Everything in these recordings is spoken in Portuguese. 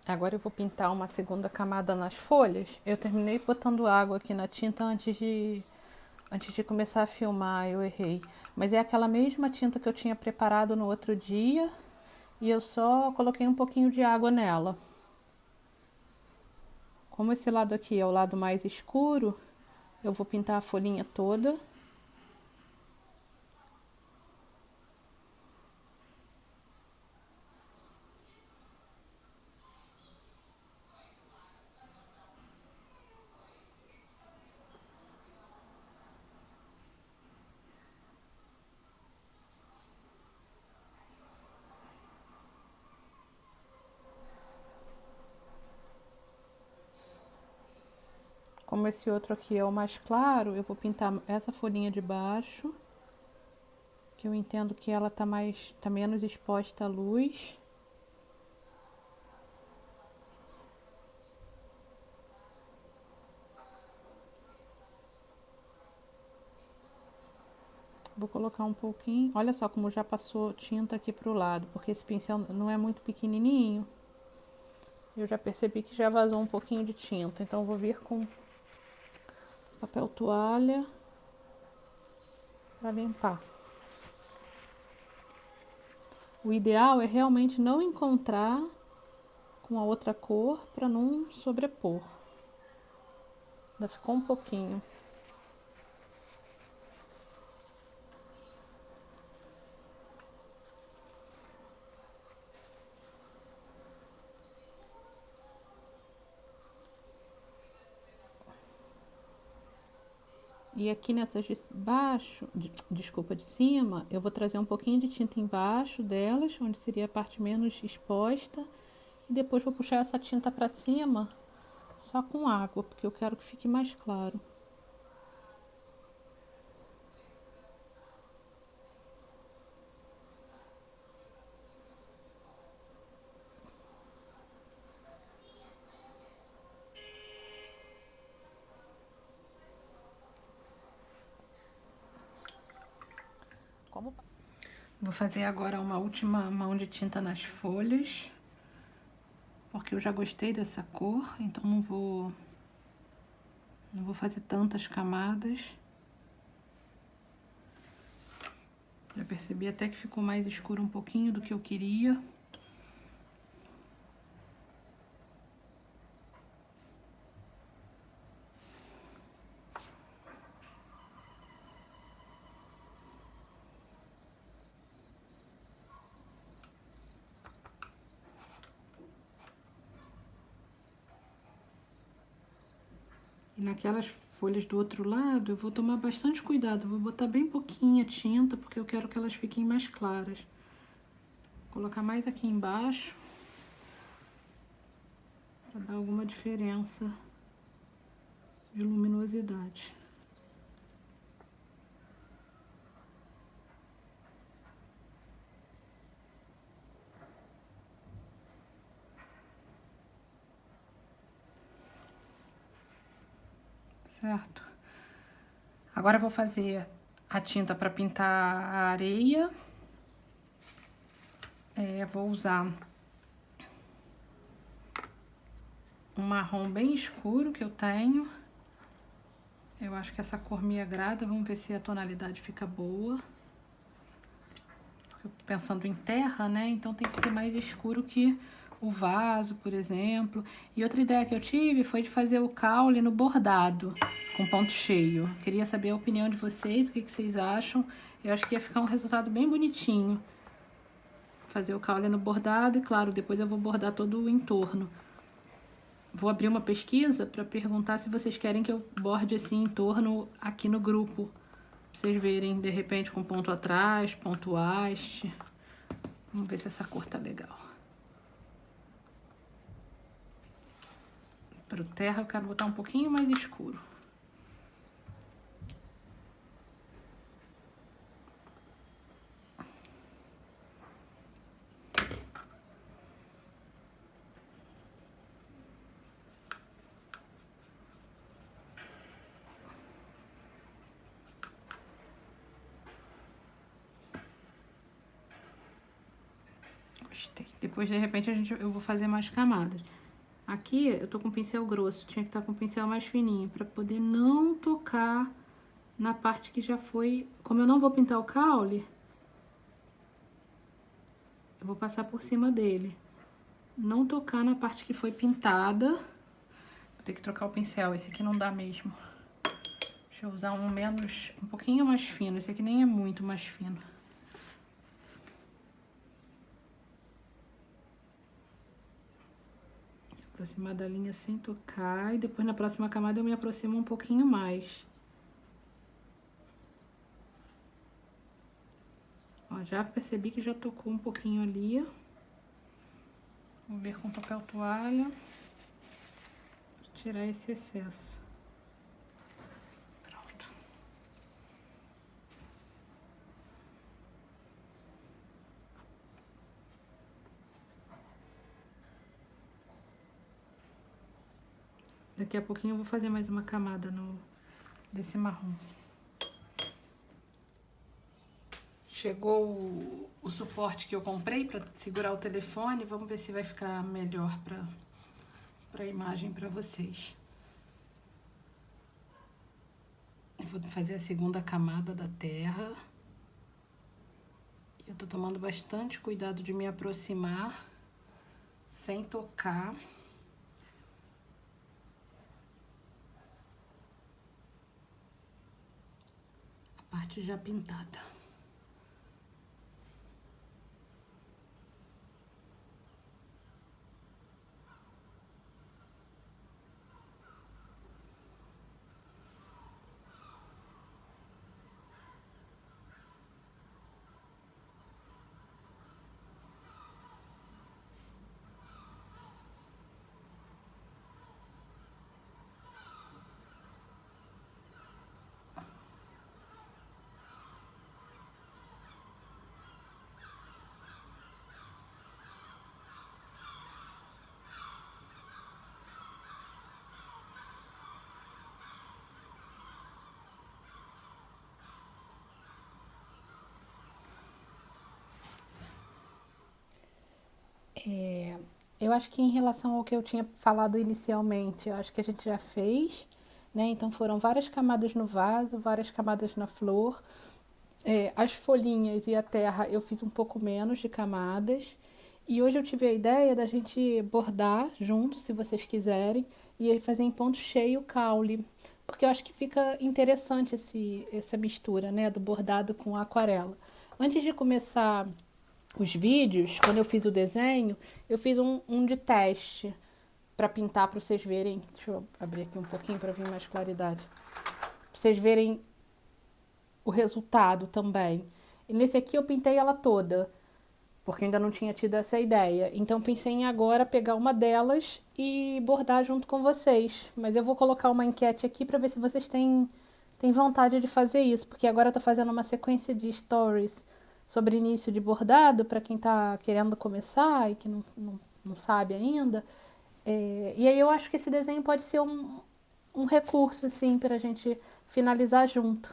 Agora eu vou pintar uma segunda camada nas folhas. Eu terminei botando água aqui na tinta antes de começar a filmar, eu errei. Mas é aquela mesma tinta que eu tinha preparado no outro dia e eu só coloquei um pouquinho de água nela. Como esse lado aqui é o lado mais escuro, eu vou pintar a folhinha toda. Como esse outro aqui é o mais claro, eu vou pintar essa folhinha de baixo, que eu entendo que ela tá menos exposta à luz. Vou colocar um pouquinho, olha só como já passou tinta aqui pro lado, porque esse pincel não é muito pequenininho. Eu já percebi que já vazou um pouquinho de tinta, então eu vou vir com papel toalha para limpar. O ideal é realmente não encontrar com a outra cor para não sobrepor. Ainda ficou um pouquinho. E aqui nessas de baixo, desculpa, de cima, eu vou trazer um pouquinho de tinta embaixo delas, onde seria a parte menos exposta. E depois vou puxar essa tinta para cima, só com água, porque eu quero que fique mais claro. Vou fazer agora uma última mão de tinta nas folhas, porque eu já gostei dessa cor, então não vou fazer tantas camadas. Já percebi até que ficou mais escuro um pouquinho do que eu queria. E naquelas folhas do outro lado, eu vou tomar bastante cuidado. Vou botar bem pouquinha tinta, porque eu quero que elas fiquem mais claras. Vou colocar mais aqui embaixo, para dar alguma diferença de luminosidade. Certo? Agora eu vou fazer a tinta para pintar a areia. Vou usar um marrom bem escuro que eu tenho. Eu acho que essa cor me agrada. Vamos ver se a tonalidade fica boa. Pensando em terra, né? Então tem que ser mais escuro que o vaso, por exemplo. E outra ideia que eu tive foi de fazer o caule no bordado, com ponto cheio. Queria saber a opinião de vocês, o que vocês acham. Eu acho que ia ficar um resultado bem bonitinho. Fazer o caule no bordado e, claro, depois eu vou bordar todo o entorno. Vou abrir uma pesquisa para perguntar se vocês querem que eu borde assim em torno aqui no grupo. Pra vocês verem, de repente, com ponto atrás, ponto haste. Vamos ver se essa cor tá legal. Pro terra eu quero botar um pouquinho mais escuro. Gostei. Depois, de repente, eu vou fazer mais camadas. Aqui eu tô com pincel grosso, tinha que estar com pincel mais fininho, pra poder não tocar na parte que já foi... Como eu não vou pintar o caule, eu vou passar por cima dele. Não tocar na parte que foi pintada. Vou ter que trocar o pincel, esse aqui não dá mesmo. Deixa eu usar um pouquinho mais fino, esse aqui nem é muito mais fino. Aproximar da linha sem tocar, e depois na próxima camada eu me aproximo um pouquinho mais. Ó, já percebi que já tocou um pouquinho ali. Vou ver com papel toalha, pra tirar esse excesso. Pronto. Daqui a pouquinho eu vou fazer mais uma camada desse marrom. Chegou o suporte que eu comprei para segurar o telefone. Vamos ver se vai ficar melhor para a imagem para vocês. Eu vou fazer a segunda camada da terra. Eu tô tomando bastante cuidado de me aproximar sem tocar. A parte já pintada. Eu acho que em relação ao que eu tinha falado inicialmente, eu acho que a gente já fez, né? Então foram várias camadas no vaso, várias camadas na flor. As folhinhas e a terra eu fiz um pouco menos de camadas. E hoje eu tive a ideia da gente bordar junto, se vocês quiserem, e aí fazer em ponto cheio o caule. Porque eu acho que fica interessante essa mistura, né? Do bordado com a aquarela. Antes de começar os vídeos, quando eu fiz o desenho, eu fiz um de teste para pintar, para vocês verem. Deixa eu abrir aqui um pouquinho para vir mais claridade. Pra vocês verem o resultado também. E nesse aqui eu pintei ela toda, porque ainda não tinha tido essa ideia. Então pensei em agora pegar uma delas e bordar junto com vocês. Mas eu vou colocar uma enquete aqui para ver se vocês têm vontade de fazer isso, porque agora eu tô fazendo uma sequência de stories sobre início de bordado, para quem está querendo começar e que não sabe ainda. E aí eu acho que esse desenho pode ser um recurso, assim, para a gente finalizar junto,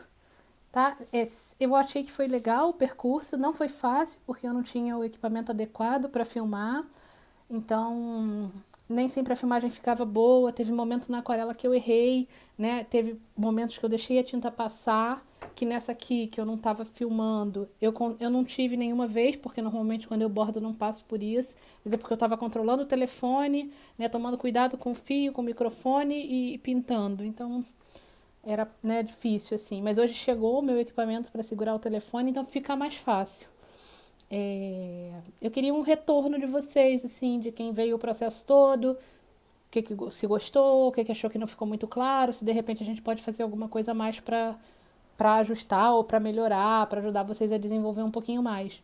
tá? Eu achei que foi legal o percurso, não foi fácil, porque eu não tinha o equipamento adequado para filmar, então nem sempre a filmagem ficava boa, teve momentos na aquarela que eu errei, né? Teve momentos que eu deixei a tinta passar, que nessa aqui, que eu não estava filmando, eu não tive nenhuma vez, porque normalmente quando eu bordo eu não passo por isso, mas é porque eu estava controlando o telefone, né? Tomando cuidado com o fio, com o microfone e pintando, então era, né, difícil assim. Mas hoje chegou o meu equipamento para segurar o telefone, então fica mais fácil. Eu queria um retorno de vocês, assim, de quem veio o processo todo, se gostou, o que achou que não ficou muito claro, se de repente a gente pode fazer alguma coisa a mais para ajustar ou para melhorar, para ajudar vocês a desenvolver um pouquinho mais.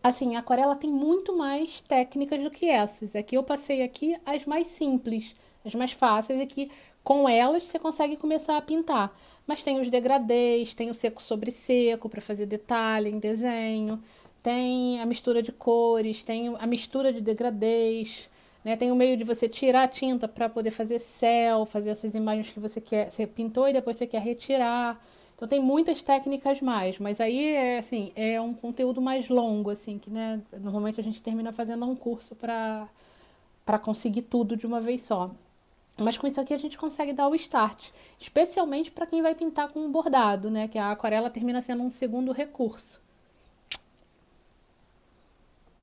Assim, a aquarela tem muito mais técnicas do que essas. Aqui eu passei aqui as mais simples, as mais fáceis, e que com elas você consegue começar a pintar. Mas tem os degradês, tem o seco sobre seco para fazer detalhe em desenho, tem a mistura de cores, tem a mistura de degradês, né? Tem o meio de você tirar a tinta para poder fazer céu, fazer essas imagens que você pintou e depois você quer retirar. Então tem muitas técnicas mais, mas aí assim, é um conteúdo mais longo, assim, que, né, normalmente a gente termina fazendo um curso para para conseguir tudo de uma vez só. Mas com isso aqui a gente consegue dar o start, especialmente para quem vai pintar com um bordado, né? Que a aquarela termina sendo um segundo recurso.